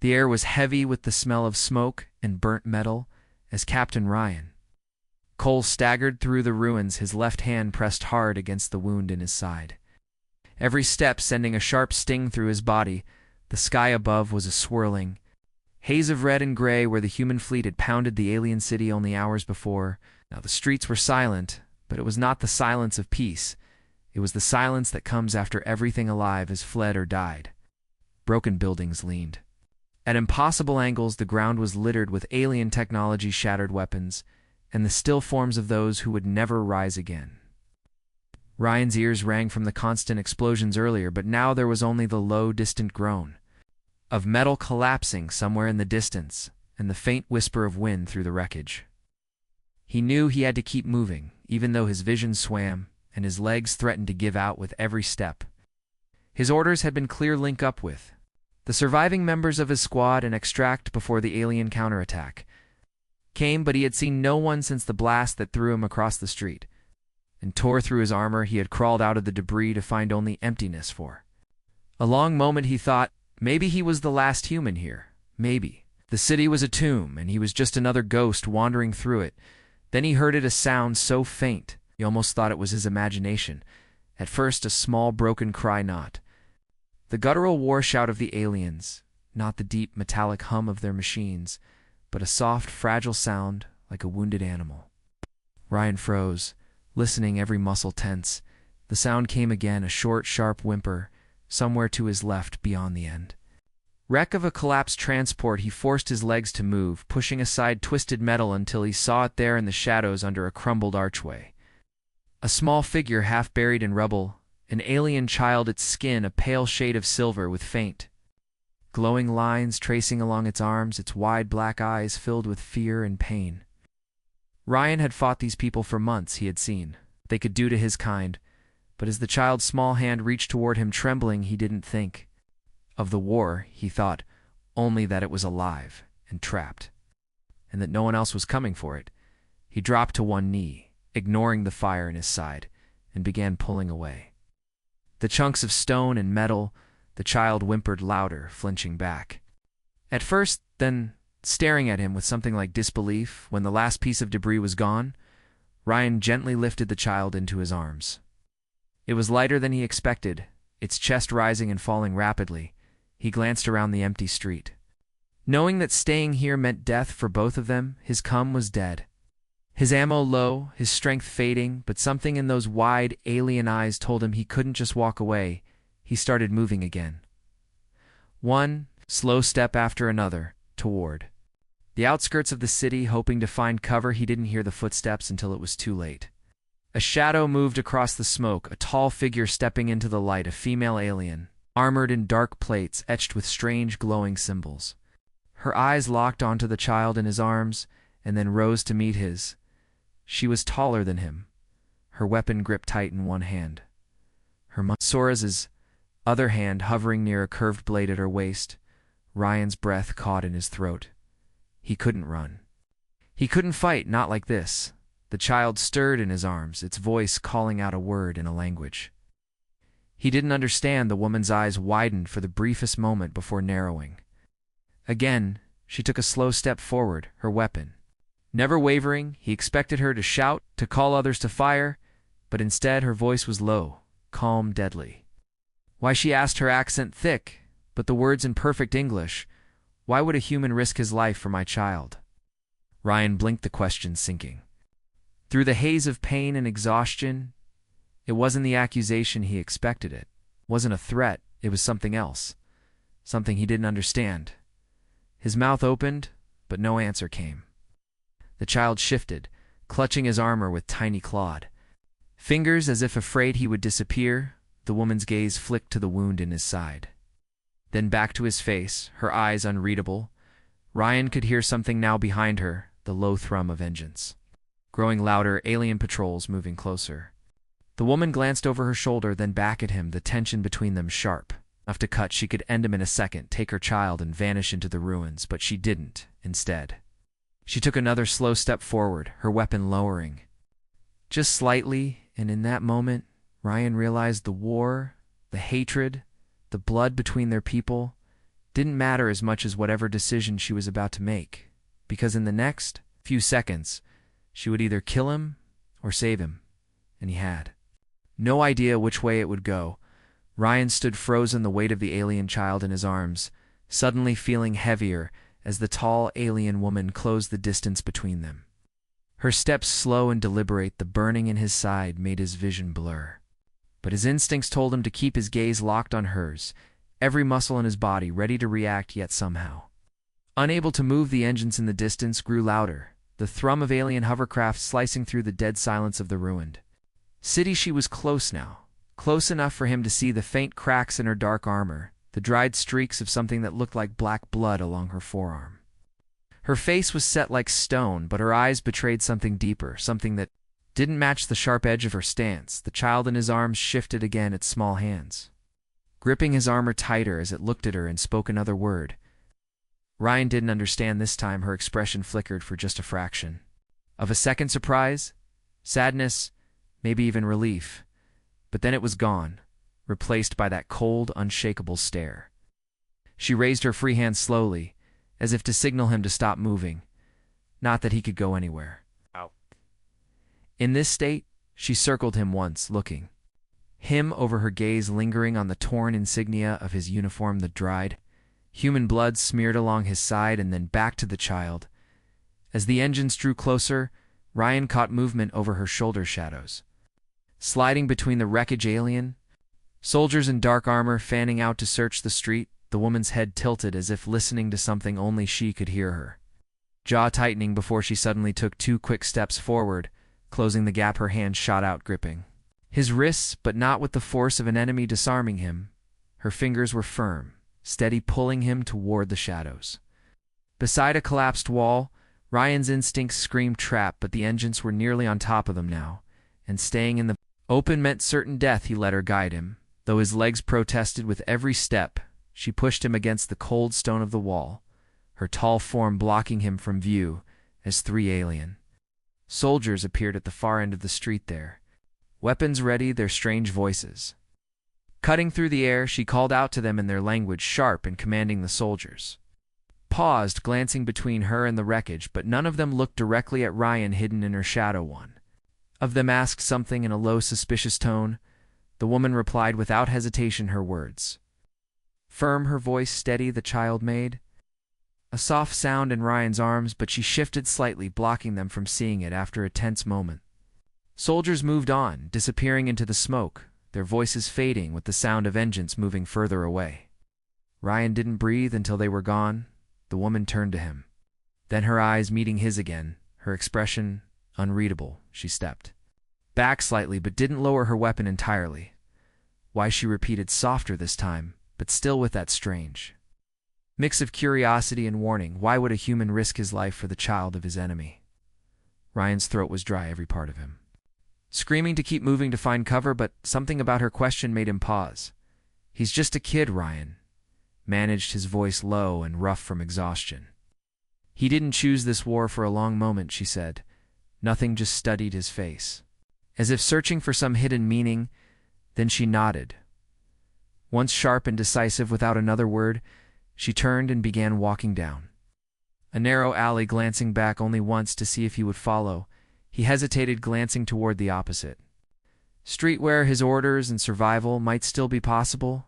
The air was heavy with the smell of smoke and burnt metal as Captain Ryan Cole staggered through the ruins, his left hand pressed hard against the wound in his side. Every step sending a sharp sting through his body. The sky above was a swirling haze of red and gray where the human fleet had pounded the alien city only hours before. Now the streets were silent, but it was not the silence of peace. It was the silence that comes after everything alive has fled or died. Broken buildings leaned. At impossible angles, the ground was littered with alien technology, shattered weapons, and the still forms of those who would never rise again. Ryan's ears rang from the constant explosions earlier, but now there was only the low, distant groan of metal collapsing somewhere in the distance and the faint whisper of wind through the wreckage. He knew he had to keep moving, even though his vision swam and his legs threatened to give out with every step. His orders had been clear: link up with the surviving members of his squad and extract before the alien counterattack came, but he had seen no one since the blast that threw him across the street and tore through his armor. He had crawled out of the debris to find only emptiness. For a long moment he thought, maybe he was the last human here. Maybe the city was a tomb and he was just another ghost wandering through it. Then he heard a sound so faint he almost thought it was his imagination. At first a small broken cry, not the guttural war shout of the aliens, not the deep metallic hum of their machines, but a soft, fragile sound like a wounded animal. Ryan froze, listening, every muscle tense. The sound came again, a short, sharp whimper, somewhere to his left beyond the end. Wreck of a collapsed transport. He forced his legs to move, pushing aside twisted metal until he saw it there in the shadows under a crumbled archway. A small figure half buried in rubble, an alien child, its skin a pale shade of silver with faint, glowing lines tracing along its arms, its wide black eyes filled with fear and pain. Ryan had fought these people for months. He had seen what they could do to his kind, but as the child's small hand reached toward him trembling, he didn't think of the war. He thought only that it was alive and trapped, and that no one else was coming for it. He dropped to one knee, ignoring the fire in his side, and began pulling away the chunks of stone and metal. The child whimpered louder, flinching back at first, then staring at him with something like disbelief. When the last piece of debris was gone, Ryan gently lifted the child into his arms. It was lighter than he expected, its chest rising and falling rapidly. He glanced around the empty street, knowing that staying here meant death for both of them. His cum was dead, his ammo low, his strength fading, but something in those wide, alien eyes told him he couldn't just walk away. He started moving again, one slow step after another, toward the outskirts of the city, hoping to find cover. He didn't hear the footsteps until it was too late. A shadow moved across the smoke, a tall figure stepping into the light, a female alien, armored in dark plates etched with strange glowing symbols. Her eyes locked onto the child in his arms and then rose to meet his. She was taller than him, her weapon gripped tight in one hand, her Sora's other hand hovering near a curved blade at her waist. Ryan's breath caught in his throat. He couldn't run. He couldn't fight, not like this. The child stirred in his arms, its voice calling out a word in a language he didn't understand. The woman's eyes widened for the briefest moment before narrowing. Again, she took a slow step forward, her weapon never wavering. He expected her to shout, to call others to fire, but instead her voice was low, calm, deadly. Why, she asked, her accent thick, but the words in perfect English. Why would a human risk his life for my child? Ryan blinked, the question sinking through the haze of pain and exhaustion. It wasn't the accusation he expected. It wasn't a threat. It was something else, something he didn't understand. His mouth opened, but no answer came. The child shifted, clutching his armor with tiny clawed fingers as if afraid he would disappear. The woman's gaze flicked to the wound in his side, then back to his face, her eyes unreadable. Ryan could hear something now behind her, the low thrum of engines growing louder, alien patrols moving closer. The woman glanced over her shoulder, then back at him, the tension between them sharp enough to cut. She could end him in a second, take her child and vanish into the ruins, but she didn't. Instead, she took another slow step forward, her weapon lowering just slightly, and in that moment, Ryan realized the war, the hatred, the blood between their people, didn't matter as much as whatever decision she was about to make, because in the next few seconds, she would either kill him or save him, and he had no idea which way it would go. Ryan stood frozen, the weight of the alien child in his arms, suddenly feeling heavier as the tall alien woman closed the distance between them. Her steps slow and deliberate, the burning in his side made his vision blur. But his instincts told him to keep his gaze locked on hers, every muscle in his body ready to react, yet somehow unable to move. The engines in the distance grew louder, the thrum of alien hovercraft slicing through the dead silence of the ruined city. She was close now, close enough for him to see the faint cracks in her dark armor, the dried streaks of something that looked like black blood along her forearm. Her face was set like stone, but her eyes betrayed something deeper, something that didn't match the sharp edge of her stance. The child in his arms shifted again, its small hands gripping his armor tighter as it looked at her and spoke another word. Ryan didn't understand this time. Her expression flickered for just a fraction of a second: surprise, sadness, maybe even relief. But then it was gone, replaced by that cold, unshakable stare. She raised her free hand slowly, as if to signal him to stop moving, not that he could go anywhere. Ow. In this state, she circled him once, looking him over, her gaze lingering on the torn insignia of his uniform, the dried human blood smeared along his side, and then back to the child. As the engines drew closer, Ryan caught movement over her shoulder, shadows sliding between the wreckage, alien soldiers in dark armor fanning out to search the street. The woman's head tilted as if listening to something only she could hear, her jaw tightening before she suddenly took 2 quick steps forward, closing the gap. Her hand shot out, gripping his wrists, but not with the force of an enemy disarming him. Her fingers were firm, steady, pulling him toward the shadows. Beside a collapsed wall, Ryan's instincts screamed trap, but the engines were nearly on top of them now, and staying in the open meant certain death. He let her guide him, though his legs protested with every step. She pushed him against the cold stone of the wall, her tall form blocking him from view as 3 alien soldiers appeared at the far end of the street there, weapons ready, their strange voices cutting through the air. She called out to them in their language, sharp and commanding. The soldiers paused, glancing between her and the wreckage, but none of them looked directly at Ryan, hidden in her shadow. One of them asked something in a low, suspicious tone. The woman replied without hesitation, her words firm, her voice steady. The child made a soft sound in Ryan's arms, but she shifted slightly, blocking them from seeing it. After a tense moment, soldiers moved on, disappearing into the smoke, their voices fading with the sound of engines moving further away. Ryan didn't breathe until they were gone. The woman turned to him, then her eyes meeting his again, her expression unreadable. She stepped back slightly, but didn't lower her weapon entirely. Why, she repeated, softer this time, but still with that strange mix of curiosity and warning. Why would a human risk his life for the child of his enemy? Ryan's throat was dry, every part of him screaming to keep moving, to find cover, but something about her question made him pause. He's just a kid, Ryan managed, his voice low and rough from exhaustion. He didn't choose this war. For a long moment she said nothing, just studied his face, as if searching for some hidden meaning. Then she nodded. Once sharp and decisive, without another word, she turned and began walking down a narrow alley, glancing back only once to see if he would follow. He hesitated, glancing toward the opposite street where his orders and survival might still be possible.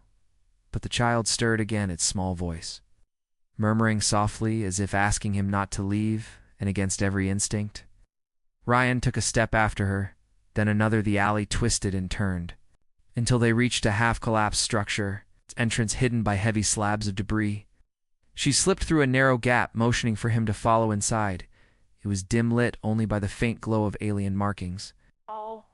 But the child stirred again, its small voice murmuring softly as if asking him not to leave, and against every instinct, Ryan took a step after her, then another. The alley twisted and turned until they reached a half-collapsed structure, its entrance hidden by heavy slabs of debris. She slipped through a narrow gap, motioning for him to follow inside. It was dim-lit only by the faint glow of alien markings. Oh.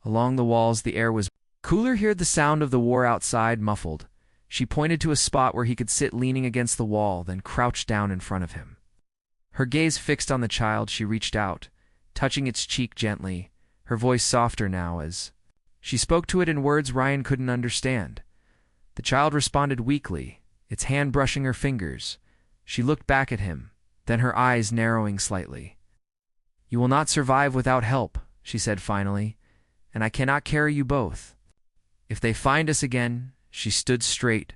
Along the walls, the air was cooler. Heard the sound of the war outside, muffled. She pointed to a spot where he could sit, leaning against the wall, then crouched down in front of him. Her gaze fixed on the child, she reached out, touching its cheek gently, her voice softer now as she spoke to it in words Ryan couldn't understand. The child responded weakly, its hand brushing her fingers. She looked back at him, then her eyes narrowing slightly. "You will not survive without help," she said finally, "and I cannot carry you both. If they find us again—" She stood straight,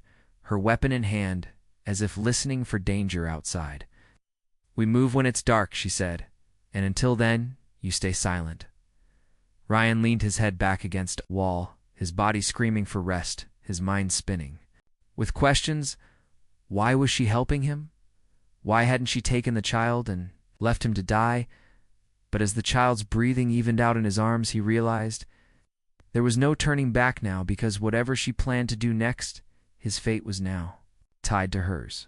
her weapon in hand, as if listening for danger outside. "We move when it's dark," she said, "and until then, you stay silent." Ryan leaned his head back against a wall, his body screaming for rest, his mind spinning. With questions, why was she helping him? Why hadn't she taken the child and left him to die? But as the child's breathing evened out in his arms, he realized there was no turning back now, because whatever she planned to do next, his fate was now tied to hers.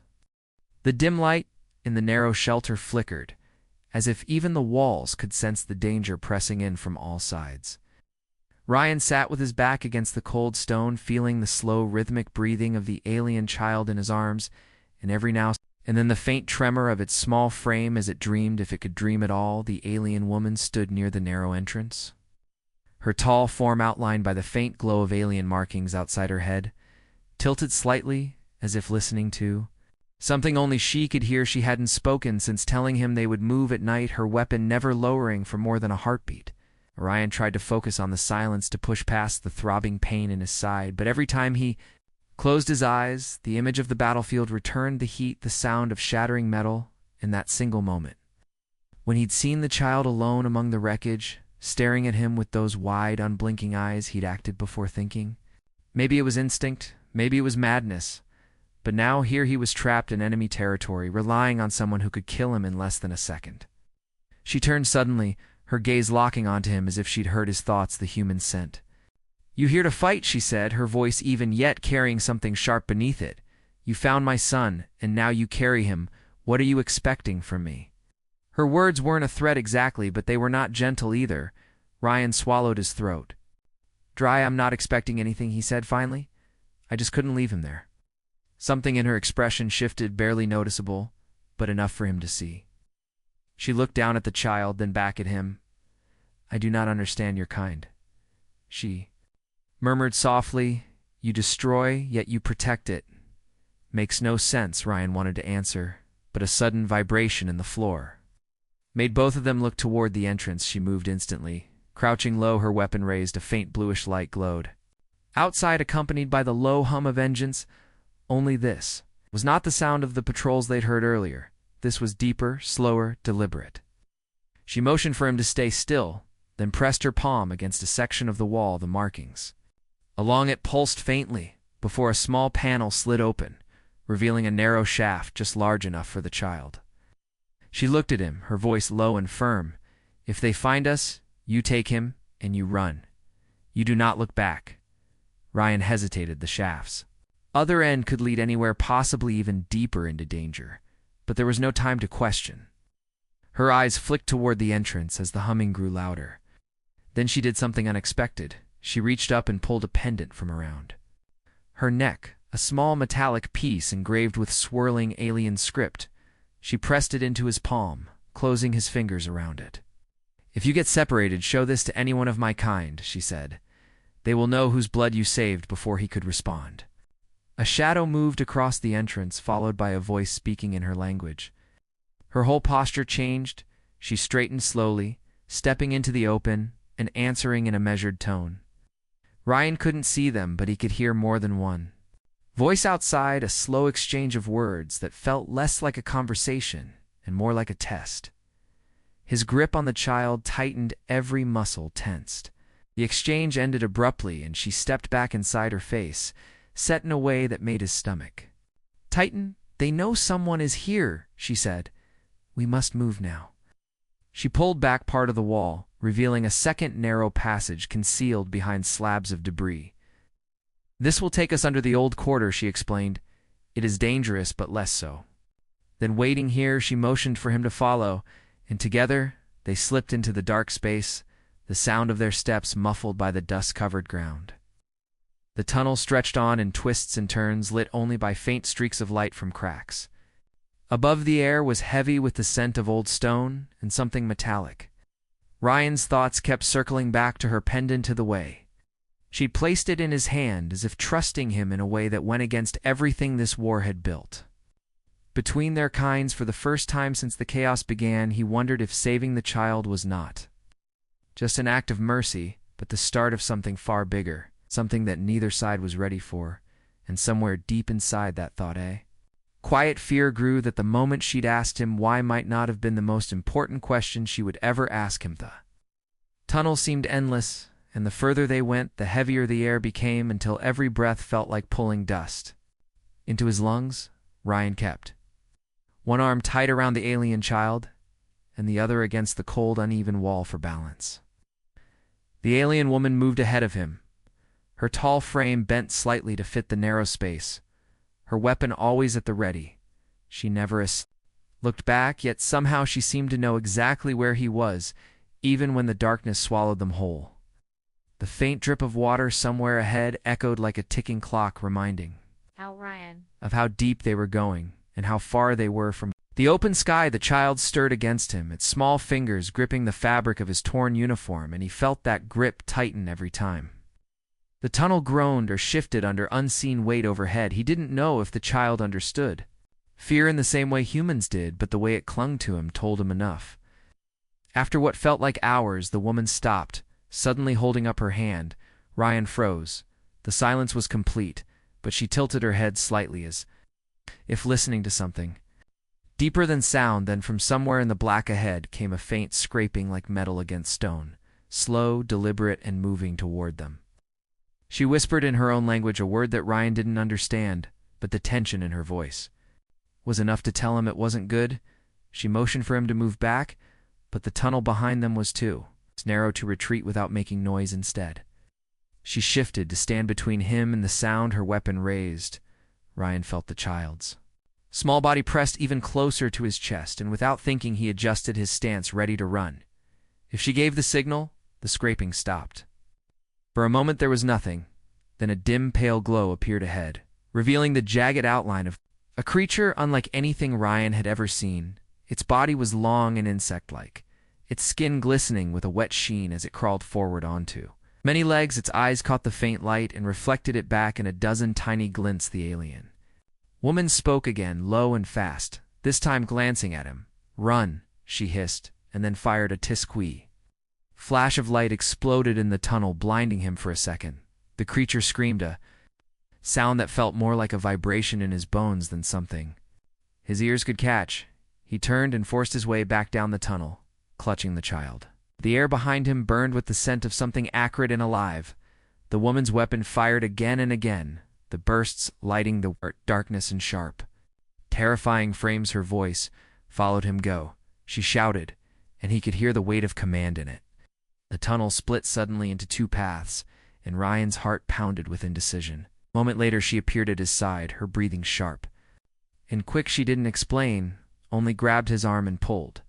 The dim light in the narrow shelter flickered, as if even the walls could sense the danger pressing in from all sides. Ryan sat with his back against the cold stone, feeling the slow, rhythmic breathing of the alien child in his arms, and every now and then the faint tremor of its small frame as it dreamed, if it could dream at all. The alien woman stood near the narrow entrance, her tall form outlined by the faint glow of alien markings outside her head, tilted slightly, as if listening to something only she could hear. She hadn't spoken since telling him they would move at night, her weapon never lowering for more than a heartbeat. Ryan tried to focus on the silence to push past the throbbing pain in his side, but every time he closed his eyes, the image of the battlefield returned, the heat, the sound of shattering metal. In that single moment, when he'd seen the child alone among the wreckage, staring at him with those wide, unblinking eyes, he'd acted before thinking. Maybe it was instinct, maybe it was madness, but now here he was trapped in enemy territory, relying on someone who could kill him in less than a second. She turned suddenly, her gaze locking onto him as if she'd heard his thoughts, the human scent. "You here to fight?" she said, her voice even yet carrying something sharp beneath it. "You found my son, and now you carry him. What are you expecting from me?" Her words weren't a threat exactly, but they were not gentle either. Ryan swallowed his throat. "Dry, I'm not expecting anything," he said finally. "I just couldn't leave him there." Something in her expression shifted, barely noticeable, but enough for him to see. She looked down at the child, then back at him. "I do not understand your kind," she murmured softly. "You destroy, yet you protect it." "Makes no sense," Ryan wanted to answer, but a sudden vibration in the floor made both of them look toward the entrance. She moved instantly. Crouching low, her weapon raised, a faint bluish light glowed outside, accompanied by the low hum of engines. Only this was not the sound of the patrols they'd heard earlier. This was deeper, slower, deliberate. She motioned for him to stay still, then pressed her palm against a section of the wall. The markings along it pulsed faintly before a small panel slid open, revealing a narrow shaft just large enough for the child. She looked at him, her voice low and firm. "If they find us, you take him and you run. You do not look back." Ryan hesitated. The shaft's other end could lead anywhere, possibly even deeper into danger, but there was no time to question. Her eyes flicked toward the entrance as the humming grew louder. Then she did something unexpected. She reached up and pulled a pendant from around her neck, a small metallic piece engraved with swirling alien script. She pressed it into his palm, closing his fingers around it. "If you get separated, show this to anyone of my kind," she said. "They will know whose blood you saved." Before he could respond, a shadow moved across the entrance, followed by a voice speaking in her language. Her whole posture changed. She straightened slowly, stepping into the open and answering in a measured tone. Ryan couldn't see them, but he could hear more than one voice outside, a slow exchange of words that felt less like a conversation and more like a test. His grip on the child tightened, every muscle tensed. The exchange ended abruptly, and she stepped back inside, her face set in a way that made his stomach tighten. "They know someone is here," she said. "We must move now." She pulled back part of the wall, revealing a second narrow passage concealed behind slabs of debris. "This will take us under the old quarter," she explained. "It is dangerous, but less so." Then, waiting here, she motioned for him to follow, and together they slipped into the dark space, the sound of their steps muffled by the dust-covered ground. The tunnel stretched on in twists and turns, lit only by faint streaks of light from cracks. Above, the air was heavy with the scent of old stone and something metallic. Ryan's thoughts kept circling back to her pendant, to the way she'd placed it in his hand, as if trusting him in a way that went against everything this war had built. Between their kinds, for the first time since the chaos began, he wondered if saving the child was not just an act of mercy, but the start of something far bigger, something that neither side was ready for, And somewhere deep inside that thought, quiet fear grew that the moment she'd asked him why might not have been the most important question she would ever ask him. The tunnel seemed endless, and the further they went, the heavier the air became until every breath felt like pulling dust into his lungs. Ryan kept one arm tight around the alien child and the other against the cold, uneven wall for balance. The alien woman moved ahead of him, her tall frame bent slightly to fit the narrow space, her weapon always at the ready. She never looked back, yet somehow she seemed to know exactly where he was, even when the darkness swallowed them whole. The faint drip of water somewhere ahead echoed like a ticking clock, reminding Ryan of how deep they were going and how far they were from the open sky. The child stirred against him, its small fingers gripping the fabric of his torn uniform, and he felt that grip tighten every time. The tunnel groaned or shifted under unseen weight overhead. He didn't know if the child understood fear in the same way humans did, but the way it clung to him told him enough. After what felt like hours, the woman stopped, suddenly holding up her hand. Ryan froze. The silence was complete, but she tilted her head slightly as if listening to something. Deeper than sound, then from somewhere in the black ahead came a faint scraping like metal against stone, slow, deliberate, and moving toward them. She whispered in her own language a word that Ryan didn't understand, but the tension in her voice was enough to tell him it wasn't good. She motioned for him to move back, but the tunnel behind them was too narrow to retreat without making noise. Instead, she shifted to stand between him and the sound, her weapon raised. Ryan felt the child's small body pressed even closer to his chest, and without thinking he adjusted his stance, ready to run. If she gave the signal, the scraping stopped. For a moment there was nothing, then a dim pale glow appeared ahead, revealing the jagged outline of a creature unlike anything Ryan had ever seen. Its body was long and insect-like, its skin glistening with a wet sheen as it crawled forward onto many legs. Its eyes caught the faint light and reflected it back in a dozen tiny glints. The alien woman spoke again, low and fast, this time glancing at him. "Run," she hissed, and then fired a tisquee. Flash of light exploded in the tunnel, blinding him for a second. The creature screamed, a sound that felt more like a vibration in his bones than something his ears could catch. He turned and forced his way back down the tunnel, clutching the child. The air behind him burned with the scent of something acrid and alive. The woman's weapon fired again and again, the bursts lighting the darkness and sharp, terrifying frames. Her voice followed him go. She shouted, and he could hear the weight of command in it. The tunnel split suddenly into two paths, and Ryan's heart pounded with indecision. A moment later she appeared at his side, her breathing sharp and quick. She didn't explain, only grabbed his arm and pulled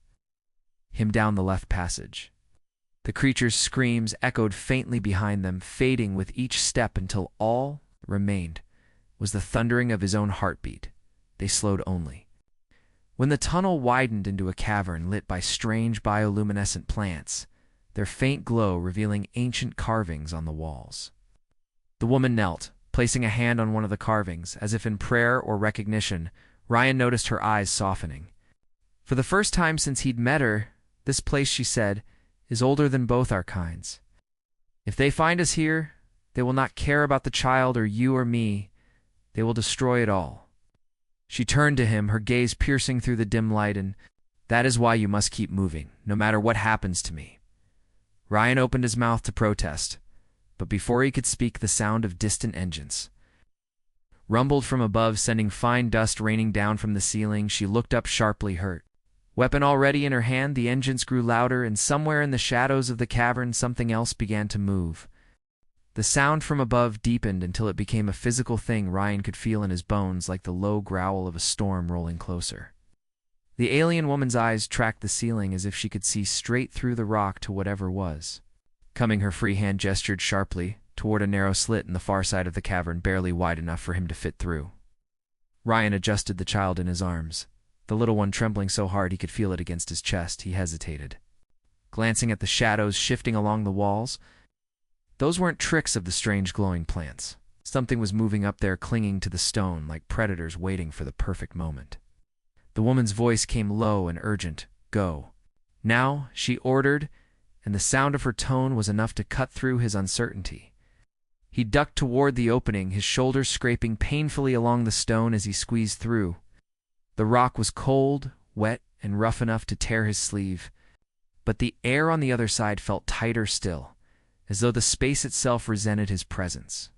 him down the left passage. The creature's screams echoed faintly behind them, fading with each step until all remained was the thundering of his own heartbeat. They slowed only when the tunnel widened into a cavern lit by strange bioluminescent plants, their faint glow revealing ancient carvings on the walls. The woman knelt, placing a hand on one of the carvings, as if in prayer or recognition. Ryan noticed her eyes softening. For the first time since he'd met her, "This place," she said, "is older than both our kinds. If they find us here, they will not care about the child or you or me. They will destroy it all." She turned to him, her gaze piercing through the dim light. "And that is why you must keep moving, no matter what happens to me." Ryan opened his mouth to protest, but before he could speak, the sound of distant engines rumbled from above, sending fine dust raining down from the ceiling. She looked up sharply, hurt weapon already in her hand. The engines grew louder, and somewhere in the shadows of the cavern something else began to move. The sound from above deepened until it became a physical thing Ryan could feel in his bones, like the low growl of a storm rolling closer. The alien woman's eyes tracked the ceiling as if she could see straight through the rock to whatever was coming. Her free hand gestured sharply toward a narrow slit in the far side of the cavern, barely wide enough for him to fit through. Ryan adjusted the child in his arms, the little one trembling so hard he could feel it against his chest. He hesitated, glancing at the shadows shifting along the walls. Those weren't tricks of the strange glowing plants. Something was moving up there, clinging to the stone like predators waiting for the perfect moment. The woman's voice came low and urgent. "Go now," she ordered, and the sound of her tone was enough to cut through his uncertainty. He ducked toward the opening, his shoulders scraping painfully along the stone as he squeezed through. The rock was cold, wet, and rough enough to tear his sleeve, but the air on the other side felt tighter still, as though the space itself resented his presence.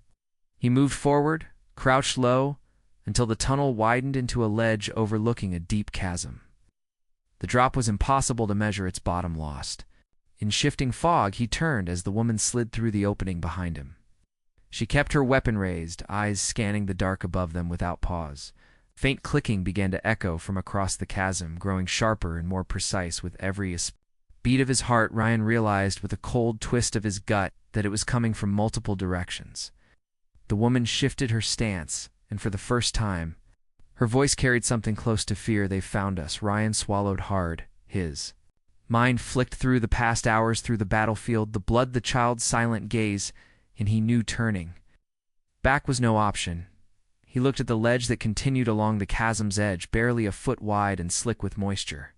He moved forward, crouched low, until the tunnel widened into a ledge overlooking a deep chasm. The drop was impossible to measure, its bottom lost. In shifting fog, he turned as the woman slid through the opening behind him. She kept her weapon raised, eyes scanning the dark above them without pause. Faint clicking began to echo from across the chasm, growing sharper and more precise with every beat of his heart. Ryan realized with a cold twist of his gut that it was coming from multiple directions. The woman shifted her stance, and for the first time, her voice carried something close to fear. "They found us." Ryan swallowed hard. His mind flicked through the past hours, through the battlefield, the blood, the child's silent gaze, and he knew turning back was no option. He looked at the ledge that continued along the chasm's edge, barely a foot wide and slick with moisture.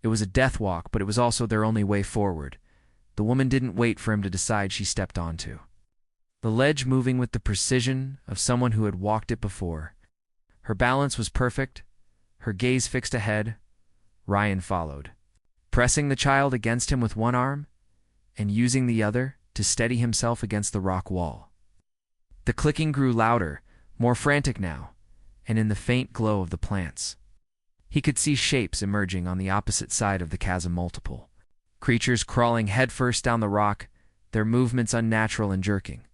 It was a death walk, but it was also their only way forward. The woman didn't wait for him to decide. She stepped onto the ledge, moving with the precision of someone who had walked it before. Her balance was perfect, her gaze fixed ahead. Ryan followed, pressing the child against him with one arm and using the other to steady himself against the rock wall. The clicking grew louder, more frantic now, and in the faint glow of the plants, he could see shapes emerging on the opposite side of the chasm, multiple creatures crawling headfirst down the rock, their movements unnatural and jerking.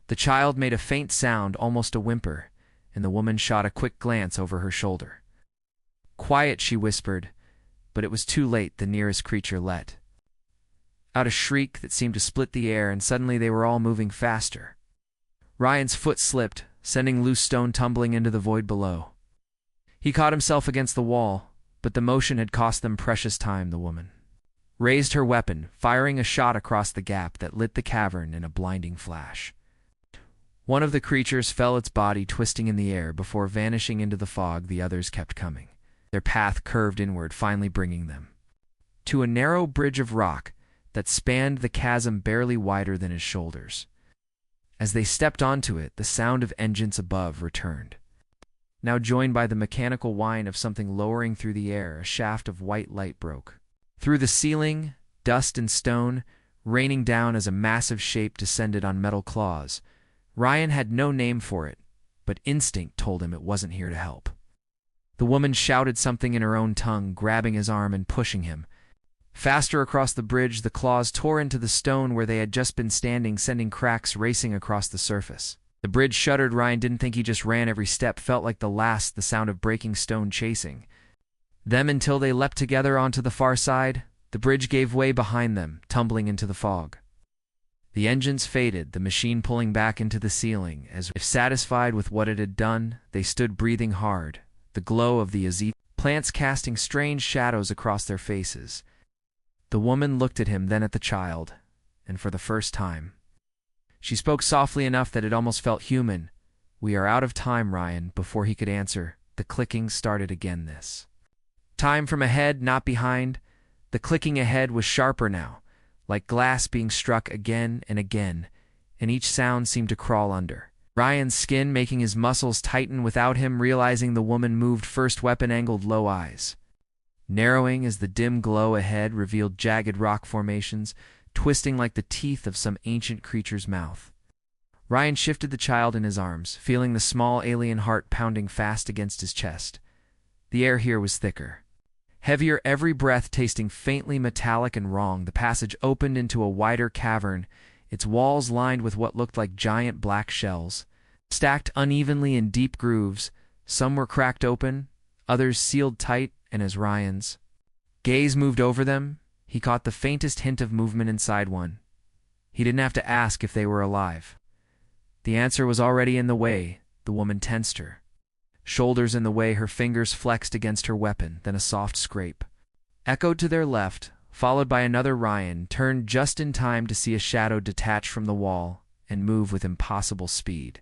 The child made a faint sound, almost a whimper, and the woman shot a quick glance over her shoulder. "Quiet," she whispered, but it was too late. The nearest creature let out a shriek that seemed to split the air, and suddenly they were all moving faster. Ryan's foot slipped, sending loose stone tumbling into the void below. He caught himself against the wall, but the motion had cost them precious time. The woman raised her weapon, firing a shot across the gap that lit the cavern in a blinding flash. One of the creatures fell, its body twisting in the air before vanishing into the fog. The others kept coming. Their path curved inward, finally bringing them to a narrow bridge of rock that spanned the chasm, barely wider than his shoulders. As they stepped onto it, the sound of engines above returned, now joined by the mechanical whine of something lowering through the air. A shaft of white light broke through the ceiling, dust and stone raining down as a massive shape descended on metal claws. Ryan had no name for it, but instinct told him it wasn't here to help. The woman shouted something in her own tongue, grabbing his arm and pushing him faster across the bridge. The claws tore into the stone where they had just been standing, sending cracks racing across the surface. The bridge shuddered. Ryan didn't think he just ran. Every step felt like the sound of breaking stone chasing them until they leapt together onto the far side. The bridge gave way behind them, tumbling into the fog. The engines faded, the machine pulling back into the ceiling. As if satisfied with what it had done, they stood breathing hard, the glow of the azete plants casting strange shadows across their faces. The woman looked at him, then at the child, and for the first time, she spoke softly enough that it almost felt human. "We are out of time, Ryan." Before he could answer, the clicking started again, this time from ahead, not behind. The clicking ahead was sharper now, like glass being struck again and again, and each sound seemed to crawl under Ryan's skin, making his muscles tighten. Without him realizing, the woman moved first, weapon angled low, eyes narrowing as the dim glow ahead revealed jagged rock formations, twisting like the teeth of some ancient creature's mouth. Ryan shifted the child in his arms, feeling the small alien heart pounding fast against his chest. The air here was thicker, heavier, every breath tasting faintly metallic and wrong. The passage opened into a wider cavern, its walls lined with what looked like giant black shells, stacked unevenly in deep grooves. Some were cracked open, others sealed tight, and as Ryan's gaze moved over them, he caught the faintest hint of movement inside one. He didn't have to ask if they were alive. The answer was already in the way. The woman tensed her shoulders in the way, her fingers flexed against her weapon. Then a soft scrape echoed to their left, followed by another. Ryan turned just in time to see a shadow detach from the wall and move with impossible speed.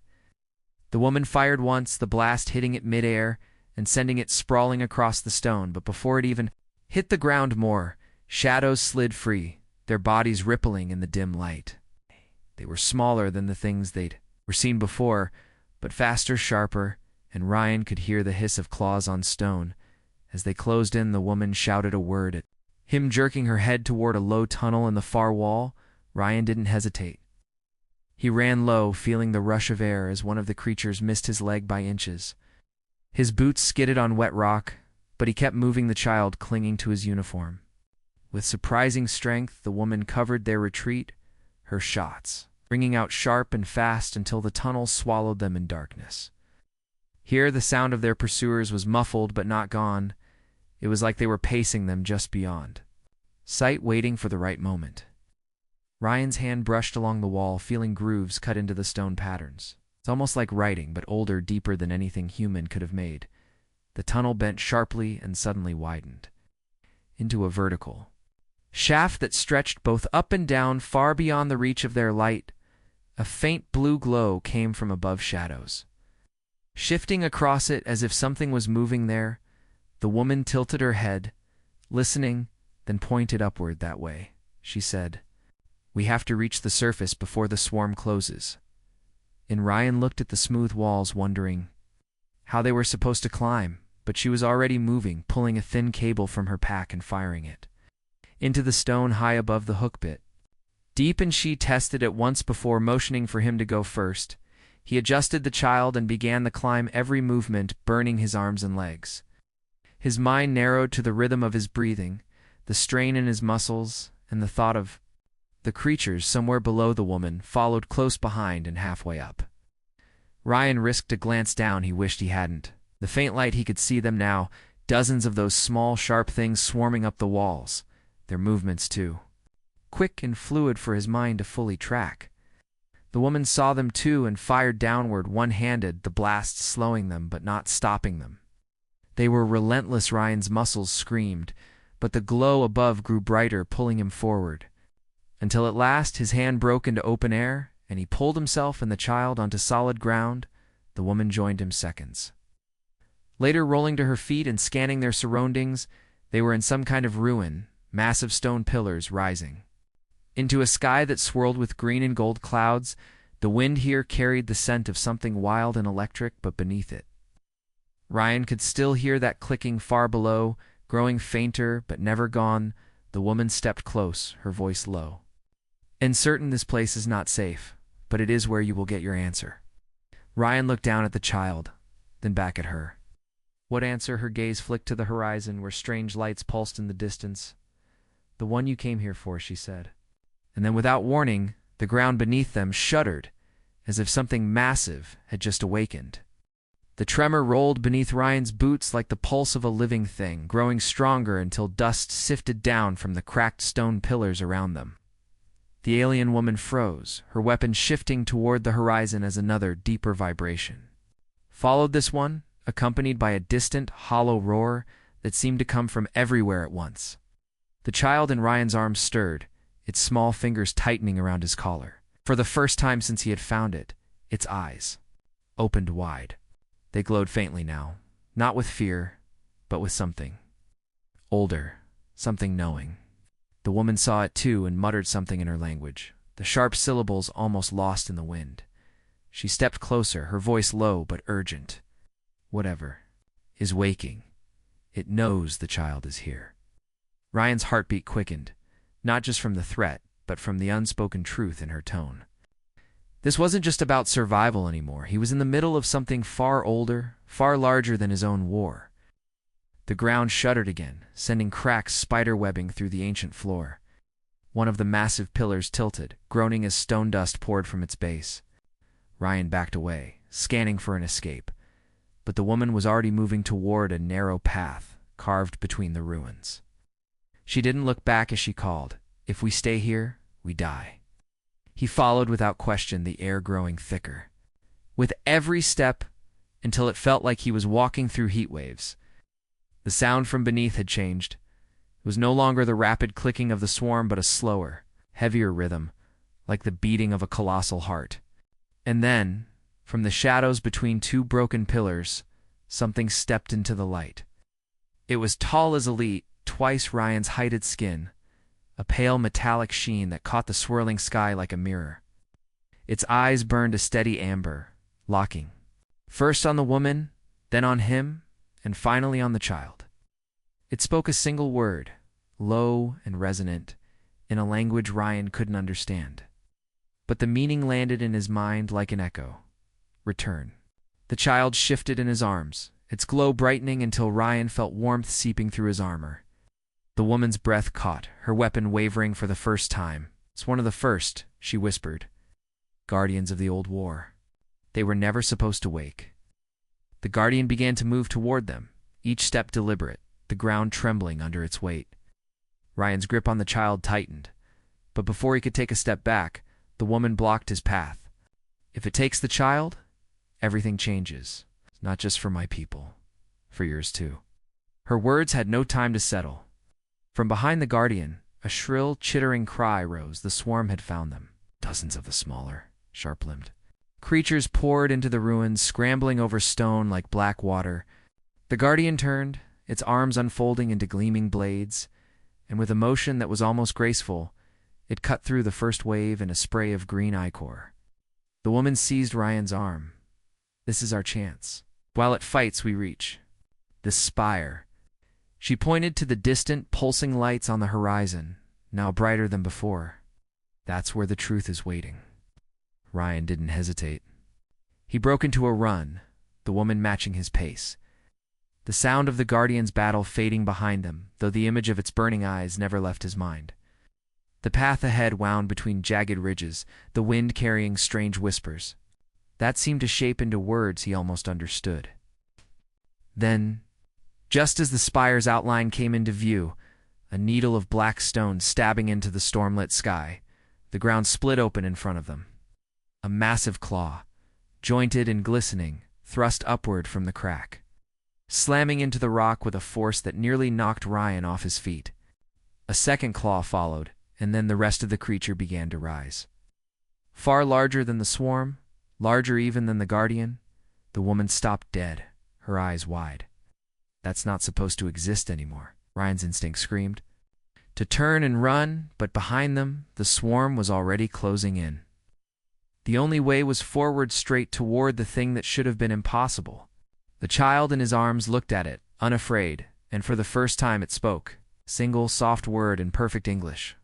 The woman fired once, the blast hitting it midair and sending it sprawling across the stone, but before it even hit the ground, more shadows slid free, their bodies rippling in the dim light. They were smaller than the things they'd seen before, but faster, sharper, and Ryan could hear the hiss of claws on stone. As they closed in, the woman shouted a word at him, jerking her head toward a low tunnel in the far wall. Ryan didn't hesitate. He ran low, feeling the rush of air as one of the creatures missed his leg by inches. His boots skidded on wet rock, but he kept moving, the child clinging to his uniform. With surprising strength, the woman covered their retreat, her shots ringing out sharp and fast until the tunnel swallowed them in darkness. Here the sound of their pursuers was muffled but not gone. It was like they were pacing them just beyond sight, waiting for the right moment. Ryan's hand brushed along the wall, feeling grooves cut into the stone patterns. It's almost like writing, but older, deeper than anything human could have made. The tunnel bent sharply and suddenly widened into a vertical shaft that stretched both up and down, far beyond the reach of their light. A faint blue glow came from above shadows, shifting across it as if something was moving there. The woman tilted her head, listening, then pointed upward. That way, she said. We have to reach the surface before the swarm closes. And Ryan looked at the smooth walls, wondering how they were supposed to climb, but she was already moving, pulling a thin cable from her pack and firing it into the stone high above the hook bit. Deep, and she tested it once before motioning for him to go first. He adjusted the child and began the climb, every movement burning his arms and legs. His mind narrowed to the rhythm of his breathing, the strain in his muscles, and the thought of the creatures somewhere below. The woman followed close behind and halfway up. Ryan risked a glance down. He wished he hadn't. The faint light, he could see them now, dozens of those small, sharp things swarming up the walls. Their movements, too, quick and fluid for his mind to fully track. The woman saw them too and fired downward, one-handed, the blasts slowing them but not stopping them. They were relentless. Ryan's muscles screamed, but the glow above grew brighter, pulling him forward, until at last his hand broke into open air, and he pulled himself and the child onto solid ground. The woman joined him seconds later, rolling to her feet and scanning their surroundings. They were in some kind of ruin, massive stone pillars rising into a sky that swirled with green and gold clouds. The wind here carried the scent of something wild and electric, but beneath it, Ryan could still hear that clicking far below, growing fainter but never gone. The woman stepped close, her voice low. And certain, this place is not safe, but it is where you will get your answer. Ryan looked down at the child, then back at her. What answer? Her gaze flicked to the horizon, where strange lights pulsed in the distance. The one you came here for, she said. And then, without warning, the ground beneath them shuddered, as if something massive had just awakened. The tremor rolled beneath Ryan's boots like the pulse of a living thing, growing stronger until dust sifted down from the cracked stone pillars around them. The alien woman froze, her weapon shifting toward the horizon as another, deeper vibration followed this one, accompanied by a distant, hollow roar that seemed to come from everywhere at once. The child in Ryan's arms stirred, its small fingers tightening around his collar. For the first time since he had found it, its eyes opened wide. They glowed faintly now, not with fear, but with something older, something knowing. The woman saw it too and muttered something in her language, the sharp syllables almost lost in the wind. She stepped closer, her voice low but urgent. Whatever is waking, it knows the child is here. Ryan's heartbeat quickened, not just from the threat, but from the unspoken truth in her tone. This wasn't just about survival anymore. He was in the middle of something far older, far larger than his own war. The ground shuddered again, sending cracks spider-webbing through the ancient floor. One of the massive pillars tilted, groaning as stone dust poured from its base. Ryan backed away, scanning for an escape, but the woman was already moving toward a narrow path carved between the ruins. She didn't look back as she called, "If we stay here, we die." He followed without question, the air growing thicker with every step until it felt like he was walking through heat waves. The sound from beneath had changed. It was no longer the rapid clicking of the swarm, but a slower, heavier rhythm, like the beating of a colossal heart. And then, from the shadows between two broken pillars, something stepped into the light. It was tall as Elite, twice Ryan's heighted skin, a pale metallic sheen that caught the swirling sky like a mirror. Its eyes burned a steady amber, locking. First on the woman, then on him, and finally on the child. It spoke a single word, low and resonant, in a language Ryan couldn't understand. But the meaning landed in his mind like an echo. Return. The child shifted in his arms, its glow brightening until Ryan felt warmth seeping through his armor. The woman's breath caught, her weapon wavering for the first time. "It's one of the first," she whispered. "Guardians of the old war. They were never supposed to wake." The guardian began to move toward them, each step deliberate, the ground trembling under its weight. Ryan's grip on the child tightened, but before he could take a step back, the woman blocked his path. "If it takes the child, everything changes. Not just for my people, for yours too." Her words had no time to settle. From behind the guardian, a shrill, chittering cry rose. The swarm had found them. Dozens of the smaller, sharp-limbed creatures poured into the ruins, scrambling over stone like black water. The guardian turned, its arms unfolding into gleaming blades, and with a motion that was almost graceful, it cut through the first wave in a spray of green ichor. The woman seized Ryan's arm. "This is our chance. While it fights, we reach this spire." She pointed to the distant, pulsing lights on the horizon, now brighter than before. "That's where the truth is waiting." Ryan didn't hesitate. He broke into a run, the woman matching his pace. The sound of the Guardian's battle fading behind them, though the image of its burning eyes never left his mind. The path ahead wound between jagged ridges, the wind carrying strange whispers. That seemed to shape into words he almost understood. Then, just as the spire's outline came into view, a needle of black stone stabbing into the stormlit sky, the ground split open in front of them. A massive claw, jointed and glistening, thrust upward from the crack, slamming into the rock with a force that nearly knocked Ryan off his feet. A second claw followed, and then the rest of the creature began to rise. Far larger than the swarm, larger even than the guardian, the woman stopped dead, her eyes wide. "That's not supposed to exist anymore," Ryan's instinct screamed. To turn and run, but behind them, the swarm was already closing in. The only way was forward, straight toward the thing that should have been impossible. The child in his arms looked at it, unafraid, and for the first time it spoke, single soft word in perfect English.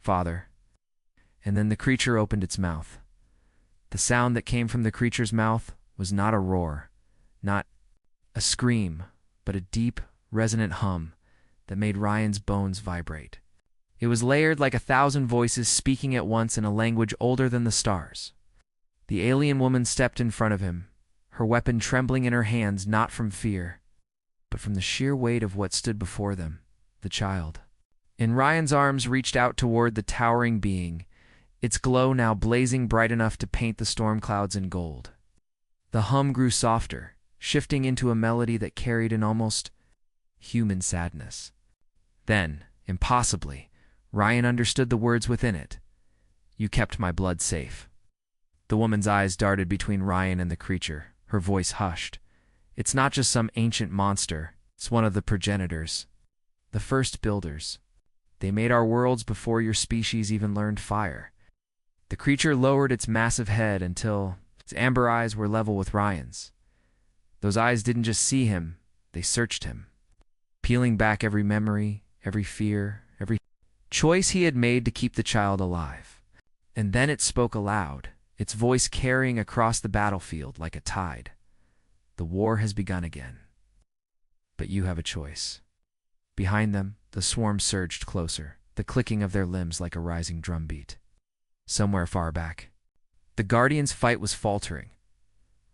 "Father." And then the creature opened its mouth. The sound that came from the creature's mouth was not a roar, not a scream, but a deep, resonant hum that made Ryan's bones vibrate. It was layered like 1,000 voices speaking at once in a language older than the stars. The alien woman stepped in front of him, her weapon trembling in her hands not from fear, but from the sheer weight of what stood before them, the child. And Ryan's arms reached out toward the towering being, its glow now blazing bright enough to paint the storm clouds in gold. The hum grew softer, shifting into a melody that carried an almost human sadness. Then, impossibly, Ryan understood the words within it. "You kept my blood safe." The woman's eyes darted between Ryan and the creature, her voice hushed. "It's not just some ancient monster, it's one of the progenitors, the first builders. They made our worlds before your species even learned fire." The creature lowered its massive head until its amber eyes were level with Ryan's. Those eyes didn't just see him, they searched him, peeling back every memory, every fear, every choice he had made to keep the child alive. And then it spoke aloud, its voice carrying across the battlefield like a tide. "The war has begun again. But you have a choice." Behind them, the swarm surged closer, the clicking of their limbs like a rising drumbeat. Somewhere far back, the Guardian's fight was faltering.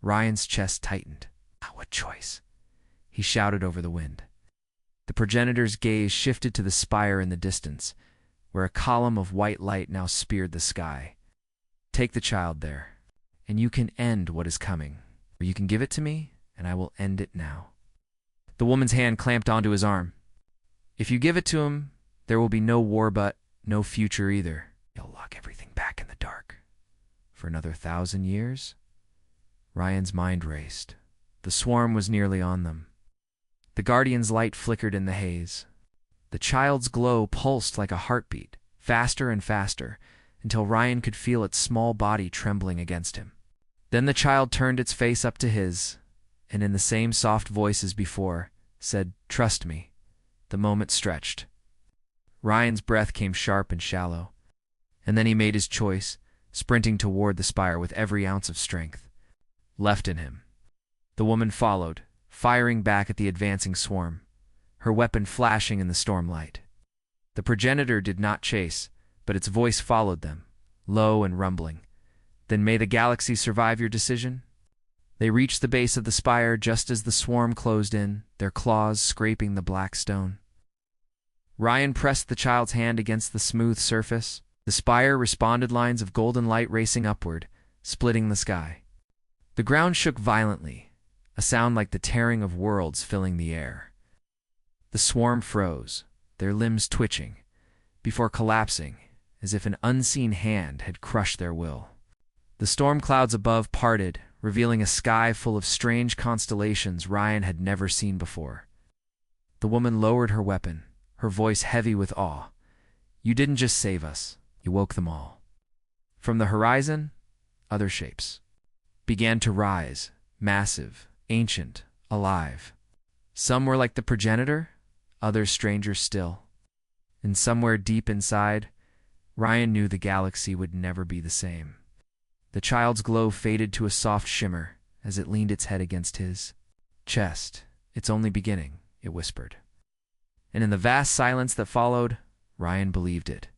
Ryan's chest tightened. "Ah, what choice?" he shouted over the wind. The progenitor's gaze shifted to the spire in the distance, where a column of white light now speared the sky. "Take the child there, and you can end what is coming. Or you can give it to me, and I will end it now." The woman's hand clamped onto his arm. "If you give it to him, there will be no war, but no future either. You'll lock everything back in the dark. For another 1,000 years?" Ryan's mind raced. The swarm was nearly on them. The Guardian's light flickered in the haze. The child's glow pulsed like a heartbeat, faster and faster, until Ryan could feel its small body trembling against him. Then the child turned its face up to his, and in the same soft voice as before, said, "Trust me." The moment stretched. Ryan's breath came sharp and shallow, and then he made his choice, sprinting toward the spire with every ounce of strength left in him. The woman followed, firing back at the advancing swarm, her weapon flashing in the stormlight. The progenitor did not chase, but its voice followed them, low and rumbling. "Then may the galaxy survive your decision?" They reached the base of the spire just as the swarm closed in, their claws scraping the black stone. Ryan pressed the child's hand against the smooth surface. The spire responded, lines of golden light racing upward, splitting the sky. The ground shook violently, a sound like the tearing of worlds filling the air. The swarm froze, their limbs twitching, before collapsing, as if an unseen hand had crushed their will. The storm clouds above parted, revealing a sky full of strange constellations Ryan had never seen before. The woman lowered her weapon, her voice heavy with awe. "You didn't just save us, you woke them all." From the horizon, other shapes began to rise, massive, ancient, alive. Some were like the progenitor, others stranger still. And somewhere deep inside, Ryan knew the galaxy would never be the same. The child's glow faded to a soft shimmer as it leaned its head against his chest. "It's only beginning," it whispered. And in the vast silence that followed, Ryan believed it.